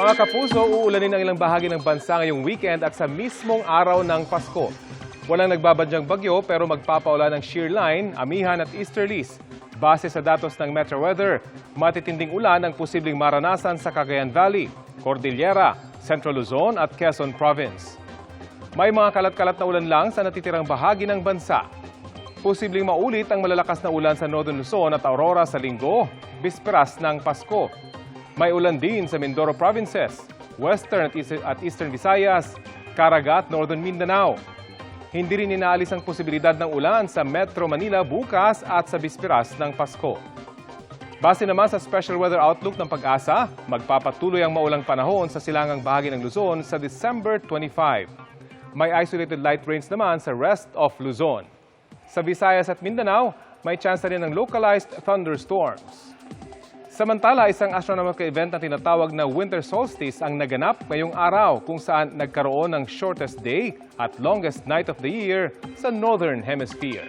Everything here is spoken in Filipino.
Mga kapuso, uulanin ang ilang bahagi ng bansa ngayong weekend at sa mismong araw ng Pasko. Walang nagbabadyang bagyo pero magpapaulan ng shear line, amihan at easterlies. Base sa datos ng Metro Weather, matitinding ulan ang posibleng maranasan sa Cagayan Valley, Cordillera, Central Luzon at Quezon Province. May mga kalat-kalat na ulan lang sa natitirang bahagi ng bansa. Posibleng maulit ang malalakas na ulan sa Northern Luzon at Aurora sa Linggo, bisperas ng Pasko. May ulan din sa Mindoro Provinces, Western at Eastern Visayas, Caraga at Northern Mindanao. Hindi rin inaalis ang posibilidad ng ulan sa Metro Manila bukas at sa bisperas ng Pasko. Base naman sa Special Weather Outlook ng Pag-asa, magpapatuloy ang maulang panahon sa silangang bahagi ng Luzon sa December 25. May isolated light rains naman sa rest of Luzon. Sa Visayas at Mindanao, may chance na rin ng localized thunderstorms. Samantala, isang astronomical event na tinatawag na winter solstice ang naganap ngayong araw kung saan nagkaroon ng shortest day at longest night of the year sa Northern Hemisphere.